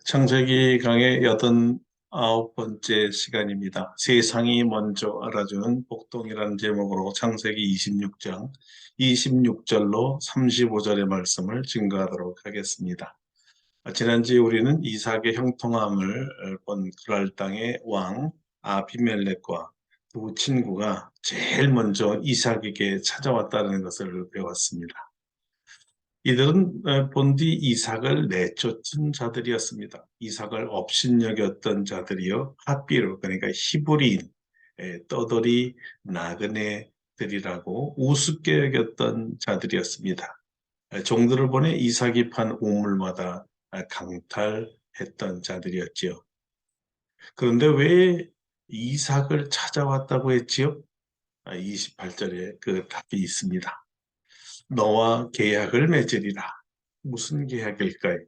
창세기 강의 89번째 시간입니다. 세상이 먼저 알아주는 복동이라는 제목으로 창세기 26장 26절로 35절의 말씀을 증거하도록 하겠습니다. 지난주에 우리는 이삭의 형통함을 본 그랄 땅의 왕 아비멜렉과 두 친구가 제일 먼저 이삭에게 찾아왔다는 것을 배웠습니다. 이들은 본디 이삭을 내쫓은 자들이었습니다. 이삭을 업신여겼던 자들이요. 핫비로 그러니까 히브리인, 떠돌이 나그네들이라고 우습게 여겼던 자들이었습니다. 종들을 보내 이삭이 판 우물마다 강탈했던 자들이었지요. 그런데 왜 이삭을 찾아왔다고 했지요? 28절에 그 답이 있습니다. 너와 계약을 맺으리라. 무슨 계약일까요?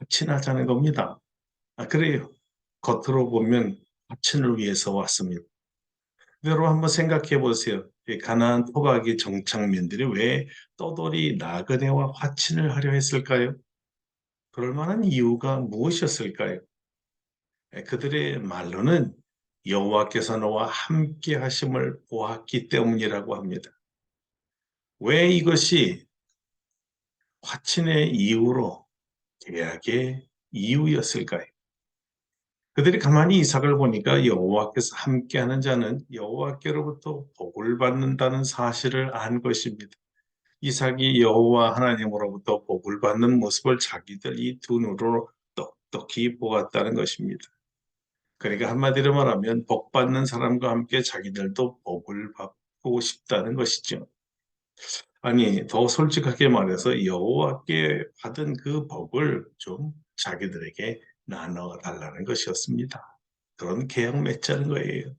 친하자는 겁니다. 그래요. 겉으로 보면 화친을 위해서 왔습니다. 여러분 한번 생각해 보세요. 이 가나안 토각의 정착민들이 왜 떠돌이 나그네와 화친을 하려 했을까요? 그럴 만한 이유가 무엇이었을까요? 그들의 말로는 여호와께서 너와 함께 하심을 보았기 때문이라고 합니다. 왜 이것이 화친의 이유로 계약의 이유였을까요? 그들이 가만히 이삭을 보니까 여호와께서 함께하는 자는 여호와께로부터 복을 받는다는 사실을 안 것입니다. 이삭이 여호와 하나님으로부터 복을 받는 모습을 자기들 이 두 눈으로 똑똑히 보았다는 것입니다. 그러니까 한마디로 말하면 복 받는 사람과 함께 자기들도 복을 받고 싶다는 것이죠. 아니, 더 솔직하게 말해서 여호와께 받은 그 복을 좀 자기들에게 나눠 달라는 것이었습니다. 그런 계약 맺자는 거예요.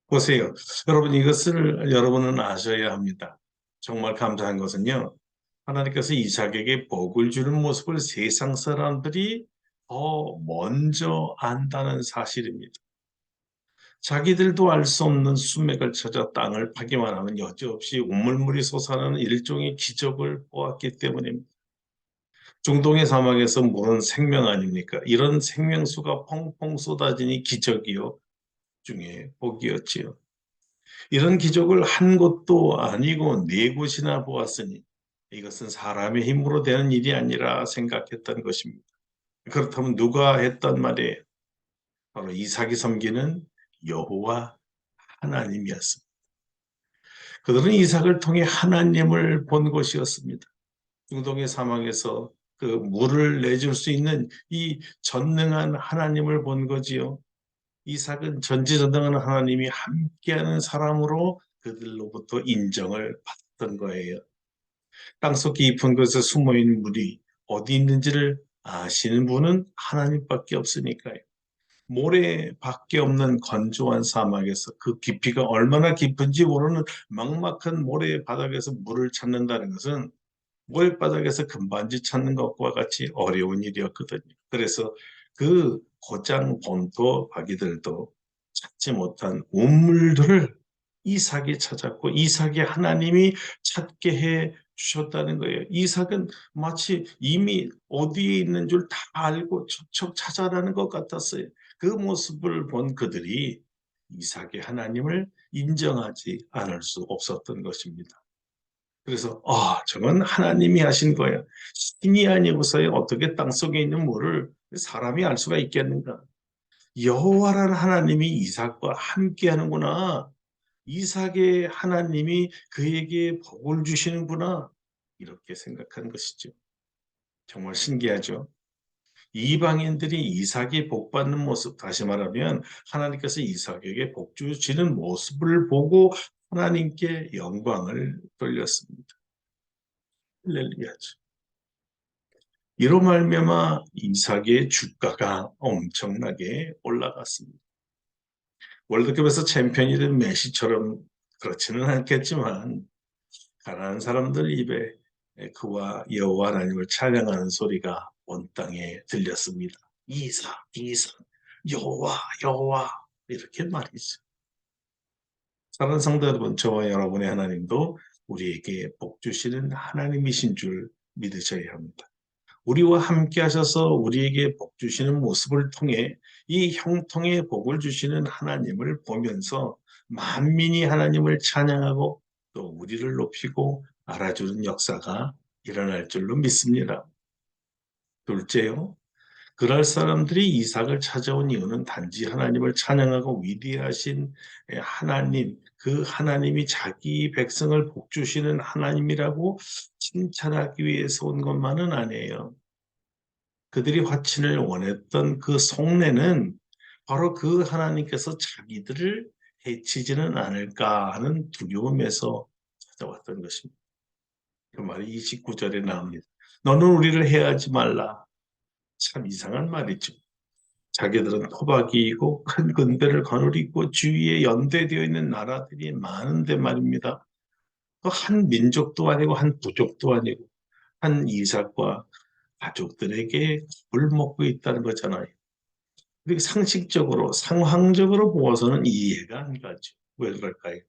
보세요. 여러분, 이것을 여러분은 아셔야 합니다. 정말 감사한 것은요. 하나님께서 이삭에게 복을 주는 모습을 세상 사람들이 더 먼저 안다는 사실입니다. 자기들도 알 수 없는 수맥을 찾아 땅을 파기만 하면 여지없이 우물물이 솟아나는 일종의 기적을 보았기 때문입니다. 중동의 사막에서 물은 생명 아닙니까? 이런 생명수가 펑펑 쏟아지니 기적이요. 중에 복이었지요. 이런 기적을 한 곳도 아니고 네 곳이나 보았으니 이것은 사람의 힘으로 되는 일이 아니라 생각했던 것입니다. 그렇다면 누가 했단 말이에요? 바로 이삭이 섬기는 여호와 하나님이었습니다. 그들은 이삭을 통해 하나님을 본 것이었습니다. 중동의 사막에서 그 물을 내줄 수 있는 이 전능한 하나님을 본 거지요. 이삭은 전지전능한 하나님이 함께하는 사람으로 그들로부터 인정을 받던 거예요. 땅속 깊은 곳에 숨어있는 물이 어디 있는지를 아시는 분은 하나님밖에 없으니까요. 모래밖에 없는 건조한 사막에서 그 깊이가 얼마나 깊은지 모르는 막막한 모래 바닥에서 물을 찾는다는 것은 모래바닥에서 금반지 찾는 것과 같이 어려운 일이었거든요. 그래서 그 고장 본토 바기들도 찾지 못한 우물들을 이삭이 찾았고 이삭이 하나님이 찾게 해 주셨다는 거예요. 이삭은 마치 이미 어디에 있는 줄 다 알고 척척 찾아가는 것 같았어요. 그 모습을 본 그들이 이삭의 하나님을 인정하지 않을 수 없었던 것입니다. 그래서 저건 하나님이 하신 거예요. 신이 아니고서야 어떻게 땅속에 있는 물을 사람이 알 수가 있겠는가? 여호와라는 하나님이 이삭과 함께 하는구나. 이삭의 하나님이 그에게 복을 주시는구나. 이렇게 생각한 것이죠. 정말 신기하죠. 이방인들이 이삭이 복 받는 모습, 다시 말하면 하나님께서 이삭에게 복 주시는 모습을 보고 하나님께 영광을 돌렸습니다. 할렐루야죠. 이로 말미암아 이삭의 주가가 엄청나게 올라갔습니다. 월드컵에서 챔피언이 된 메시처럼 그렇지는 않겠지만 가난한 사람들 입에 그와 여호와 하나님을 찬양하는 소리가 온 땅에 들렸습니다. 이삭, 이삭, 여호와, 여호와 이렇게 말이죠. 사랑하는 성도 여러분, 저와 여러분의 하나님도 우리에게 복 주시는 하나님이신 줄 믿으셔야 합니다. 우리와 함께 하셔서 우리에게 복 주시는 모습을 통해 이 형통의 복을 주시는 하나님을 보면서 만민이 하나님을 찬양하고 또 우리를 높이고 알아주는 역사가 일어날 줄로 믿습니다. 둘째요. 그럴 사람들이 이삭을 찾아온 이유는 단지 하나님을 찬양하고 위대하신 하나님, 그 하나님이 자기 백성을 복주시는 하나님이라고 칭찬하기 위해서 온 것만은 아니에요. 그들이 화친을 원했던 그 속내는 바로 그 하나님께서 자기들을 해치지는 않을까 하는 두려움에서 찾아왔던 것입니다. 그 말이 29절에 나옵니다. 너는 우리를 해하지 말라. 참 이상한 말이죠. 자기들은 토박이이고 큰 군대를 거느리고 주위에 연대되어 있는 나라들이 많은데 말입니다. 한 민족도 아니고 한 부족도 아니고 한 이삭과 가족들에게 겁을 먹고 있다는 거잖아요. 그리고 상식적으로 상황적으로 보아서는 이해가 안 가죠. 왜 그럴까요?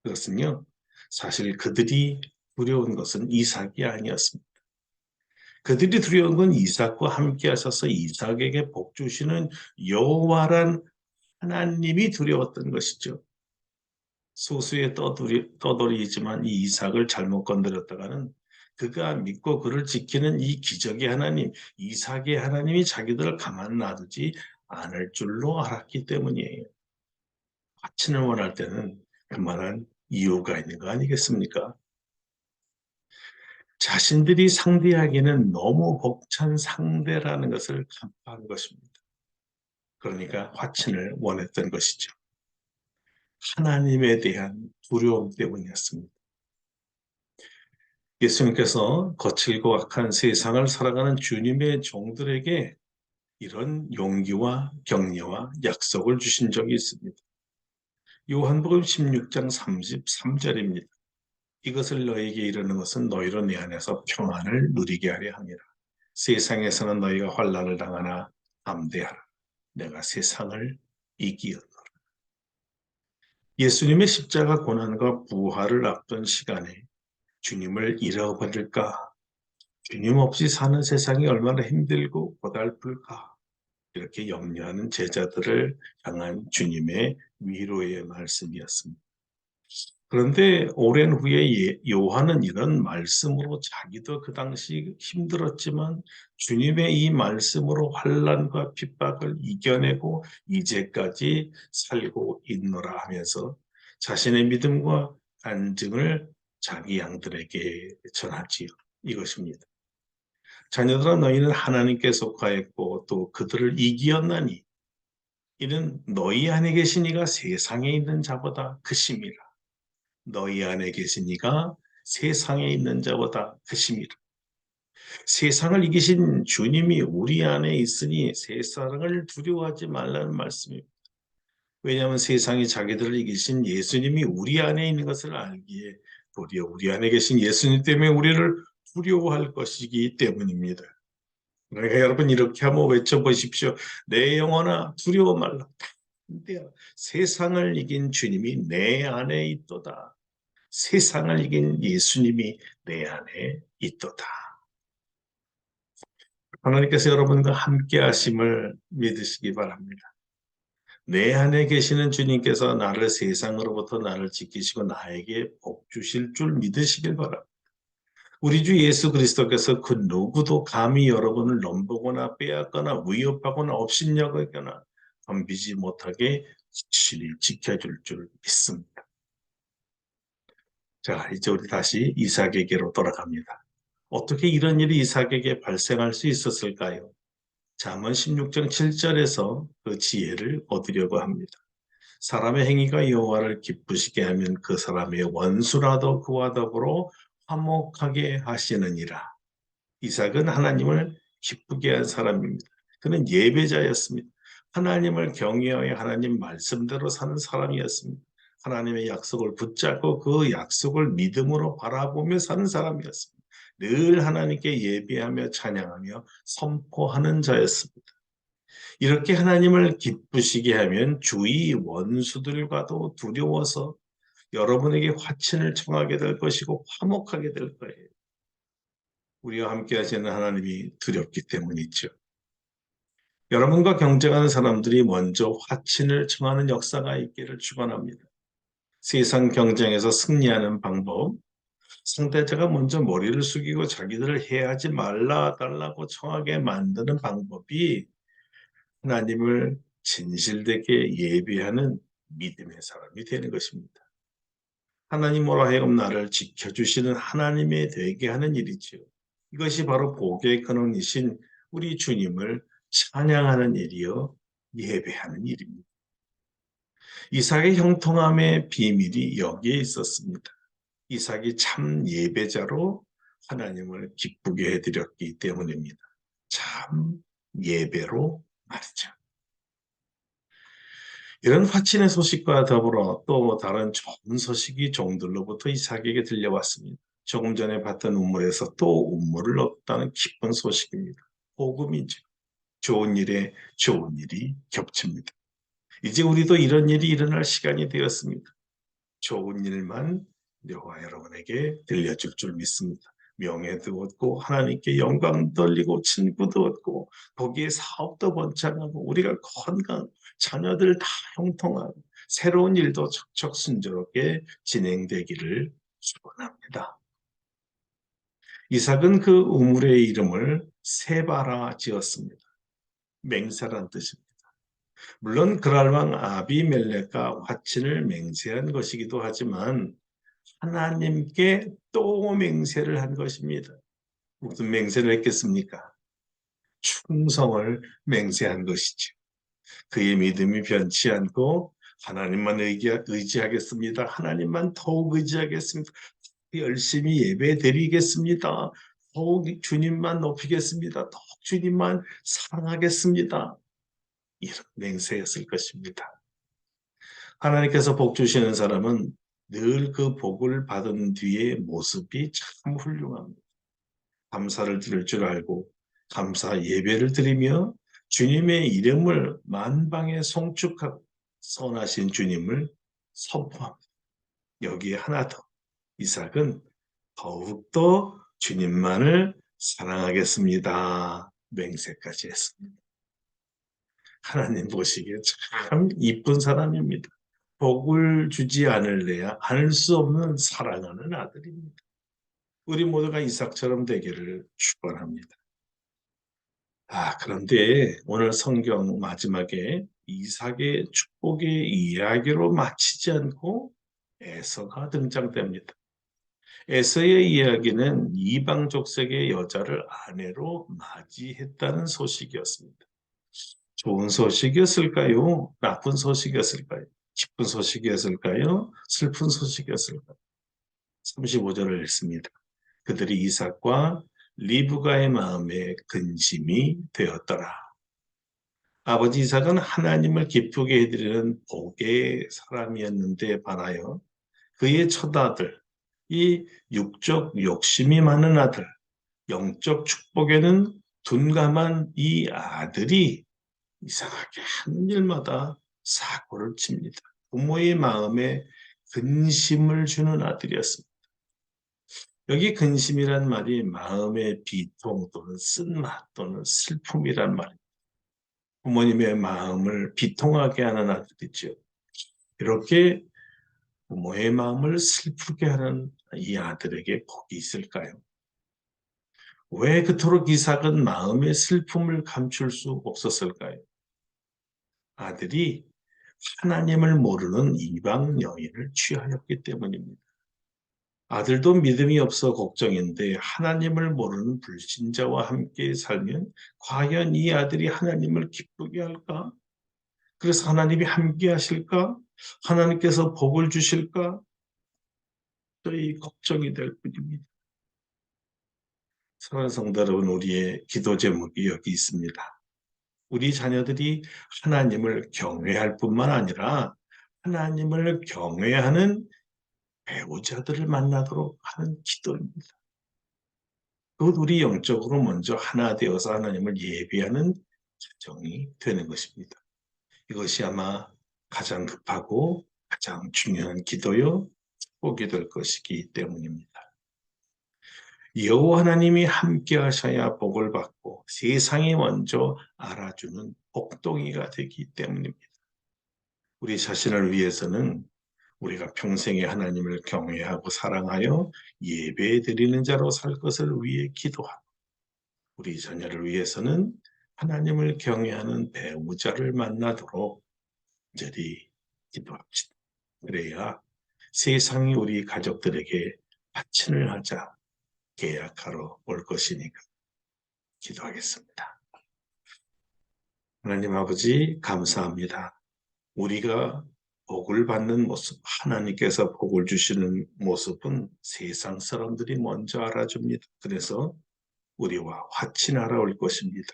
그것은요. 사실 그들이 두려운 것은 이삭이 아니었습니다. 그들이 두려운 건 이삭과 함께 하셔서 이삭에게 복 주시는 여호와란 하나님이 두려웠던 것이죠. 소수의 떠돌이지만 이 이삭을 잘못 건드렸다가는 그가 믿고 그를 지키는 이 기적의 하나님, 이삭의 하나님이 자기들을 가만 놔두지 않을 줄로 알았기 때문이에요. 화친을 원할 때는 그만한 이유가 있는 거 아니겠습니까? 자신들이 상대하기에는 너무 벅찬 상대라는 것을 간파한 것입니다. 그러니까 화친을 원했던 것이죠. 하나님에 대한 두려움 때문이었습니다. 예수님께서 거칠고 악한 세상을 살아가는 주님의 종들에게 이런 용기와 격려와 약속을 주신 적이 있습니다. 요한복음 16장 33절입니다. 이것을 너에게 이르는 것은 너희로 내 안에서 평안을 누리게 하려 함이라. 세상에서는 너희가 환난을 당하나 담대하라. 내가 세상을 이기었노라. 예수님의 십자가 고난과 부활을 앞둔 시간에 주님을 잃어버릴까? 주님 없이 사는 세상이 얼마나 힘들고 고달플까? 이렇게 염려하는 제자들을 향한 주님의 위로의 말씀이었습니다. 그런데 오랜 후에 요한은 이런 말씀으로 자기도 그 당시 힘들었지만 주님의 이 말씀으로 환난과 핍박을 이겨내고 이제까지 살고 있노라 하면서 자신의 믿음과 간증을 자기 양들에게 전하지요. 이것입니다. 자녀들아 너희는 하나님께 속하였고 또 그들을 이기었나니 이는 너희 안에 계신 이가 세상에 있는 자보다 크심이라. 너희 안에 계신 이가 세상에 있는 자보다 크심이라. 세상을 이기신 주님이 우리 안에 있으니 세상을 두려워하지 말라는 말씀입니다. 왜냐하면 세상이 자기들을 이기신 예수님이 우리 안에 있는 것을 알기에 도리어 우리 안에 계신 예수님 때문에 우리를 두려워할 것이기 때문입니다. 그러니까 여러분 이렇게 한번 외쳐보십시오. 내 영혼아 두려워 말라. 세상을 이긴 주님이 내 안에 있도다. 세상을 이긴 예수님이 내 안에 있도다. 하나님께서 여러분과 함께 하심을 믿으시기 바랍니다. 내 안에 계시는 주님께서 나를 세상으로부터 나를 지키시고 나에게 복 주실 줄 믿으시길 바랍니다. 우리 주 예수 그리스도께서 그 누구도 감히 여러분을 넘보거나 빼앗거나 위협하거나 업신여기거나 덤비지 못하게 친히 지켜줄 줄 믿습니다. 자, 이제 우리 다시 이삭에게로 돌아갑니다. 어떻게 이런 일이 이삭에게 발생할 수 있었을까요? 잠언 16장 7절에서 그 지혜를 얻으려고 합니다. 사람의 행위가 여호와를 기쁘시게 하면 그 사람의 원수라도 그와 더불어 화목하게 하시느니라. 이삭은 하나님을 기쁘게 한 사람입니다. 그는 예배자였습니다. 하나님을 경외하여 하나님 말씀대로 사는 사람이었습니다. 하나님의 약속을 붙잡고 그 약속을 믿음으로 바라보며 사는 사람이었습니다. 늘 하나님께 예배하며 찬양하며 선포하는 자였습니다. 이렇게 하나님을 기쁘시게 하면 주위 원수들과도 두려워서 여러분에게 화친을 청하게 될 것이고 화목하게 될 거예요. 우리와 함께 하시는 하나님이 두렵기 때문이죠. 여러분과 경쟁하는 사람들이 먼저 화친을 청하는 역사가 있기를 축원합니다. 세상 경쟁에서 승리하는 방법, 상대자가 먼저 머리를 숙이고 자기들을 해하지 말라 달라고 청하게 만드는 방법이 하나님을 진실되게 예배하는 믿음의 사람이 되는 것입니다. 하나님으로 하여금 나를 지켜주시는 하나님이 되게 하는 일이지요. 이것이 바로 복의 근원이신 우리 주님을 찬양하는 일이요, 예배하는 일입니다. 이삭의 형통함의 비밀이 여기에 있었습니다. 이삭이 참 예배자로 하나님을 기쁘게 해드렸기 때문입니다. 참 예배로 말이죠. 이런 화친의 소식과 더불어 또 다른 좋은 소식이 종들로부터 이삭에게 들려왔습니다. 조금 전에 봤던 우물에서 또 우물을 얻었다는 기쁜 소식입니다. 복음이죠. 좋은 일에 좋은 일이 겹칩니다. 이제 우리도 이런 일이 일어날 시간이 되었습니다. 좋은 일만 여호와 여러분에게 들려줄 줄 믿습니다. 명예도 얻고 하나님께 영광 돌리고 친구도 얻고 거기에 사업도 번창하고 우리가 건강, 자녀들 다 형통하고 새로운 일도 척척 순조롭게 진행되기를 축원합니다. 이삭은 그 우물의 이름을 세바라 지었습니다. 맹세란 뜻입니다. 물론 그랄 왕 아비멜렉과 화친을 맹세한 것이기도 하지만 하나님께 또 맹세를 한 것입니다. 무슨 맹세를 했겠습니까? 충성을 맹세한 것이죠. 그의 믿음이 변치 않고 하나님만 의지하겠습니다. 하나님만 더욱 의지하겠습니다. 열심히 예배 드리겠습니다. 더욱 주님만 높이겠습니다. 더욱 주님만 사랑하겠습니다. 이런 맹세였을 것입니다. 하나님께서 복 주시는 사람은 늘 그 복을 받은 뒤의 모습이 참 훌륭합니다. 감사를 드릴 줄 알고 감사 예배를 드리며 주님의 이름을 만방에 송축하고 선하신 주님을 선포합니다. 여기에 하나 더, 이삭은 더욱더 주님만을 사랑하겠습니다. 맹세까지 했습니다. 하나님 보시기에 참 이쁜 사람입니다. 복을 주지 않을래야 알 수 없는 사랑하는 아들입니다. 우리 모두가 이삭처럼 되기를 축원합니다. 그런데 오늘 성경 마지막에 이삭의 축복의 이야기로 마치지 않고 에서가 등장됩니다. 에서의 이야기는 이방 족속의 여자를 아내로 맞이했다는 소식이었습니다. 좋은 소식이었을까요? 나쁜 소식이었을까요? 기쁜 소식이었을까요? 슬픈 소식이었을까요? 35절을 읽습니다. 그들이 이삭과 리브가의 마음에 근심이 되었더라. 아버지 이삭은 하나님을 기쁘게 해드리는 복의 사람이었는데 반하여 그의 첫아들, 이 육적 욕심이 많은 아들, 영적 축복에는 둔감한 이 아들이 이상하게 하는 일마다 사고를 칩니다. 부모의 마음에 근심을 주는 아들이었습니다. 여기 근심이란 말이 마음의 비통 또는 쓴맛 또는 슬픔이란 말입니다. 부모님의 마음을 비통하게 하는 아들이죠. 이렇게 부모의 마음을 슬프게 하는 이 아들에게 복이 있을까요? 왜 그토록 이삭은 마음의 슬픔을 감출 수 없었을까요? 아들이 하나님을 모르는 이방 여인을 취하였기 때문입니다. 아들도 믿음이 없어 걱정인데 하나님을 모르는 불신자와 함께 살면 과연 이 아들이 하나님을 기쁘게 할까? 그래서 하나님이 함께 하실까? 하나님께서 복을 주실까? 저희 걱정이 될 뿐입니다. 사랑하는 성도 여러분, 우리의 기도 제목이 여기 있습니다. 우리 자녀들이 하나님을 경외할 뿐만 아니라 하나님을 경외하는 배우자들을 만나도록 하는 기도입니다. 그것 우리 영적으로 먼저 하나 되어서 하나님을 예배하는 가정이 되는 것입니다. 이것이 아마 가장 급하고 가장 중요한 기도요, 축복이 될 것이기 때문입니다. 여호와 하나님이 함께 하셔야 복을 받고 세상이 먼저 알아주는 복덩이가 되기 때문입니다. 우리 자신을 위해서는 우리가 평생에 하나님을 경외하고 사랑하여 예배드리는 자로 살 것을 위해 기도하고, 우리 자녀를 위해서는 하나님을 경외하는 배우자를 만나도록 간절히 기도합시다. 그래야 세상이 우리 가족들에게 바친을 하자 계약하러 올 것이니까 기도하겠습니다. 하나님 아버지 감사합니다. 우리가 복을 받는 모습, 하나님께서 복을 주시는 모습은 세상 사람들이 먼저 알아줍니다. 그래서 우리와 화친하러 올 것입니다.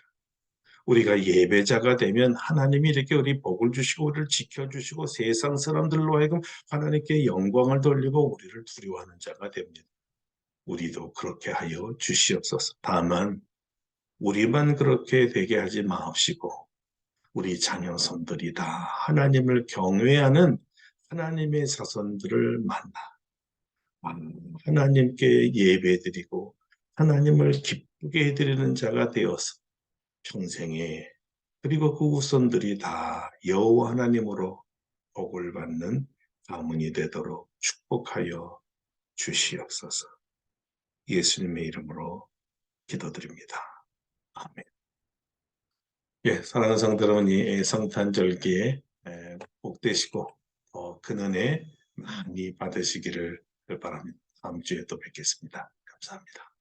우리가 예배자가 되면 하나님이 이렇게 우리 복을 주시고 우리를 지켜주시고 세상 사람들로 하여금 하나님께 영광을 돌리고 우리를 두려워하는 자가 됩니다. 우리도 그렇게 하여 주시옵소서. 다만 우리만 그렇게 되게 하지 마옵시고 우리 자녀손들이 다 하나님을 경외하는 하나님의 자손들을 만나 하나님께 예배드리고 하나님을 기쁘게 해드리는 자가 되어서 평생에, 그리고 그 후손들이 다 여호와 하나님으로 복을 받는 가문이 되도록 축복하여 주시옵소서. 예수님의 이름으로 기도드립니다. 아멘. 예, 사랑하는 성도 여러분, 이 성탄절기에 복되시고 근은혜 많이 받으시기를 바랍니다. 다음 주에 또 뵙겠습니다. 감사합니다.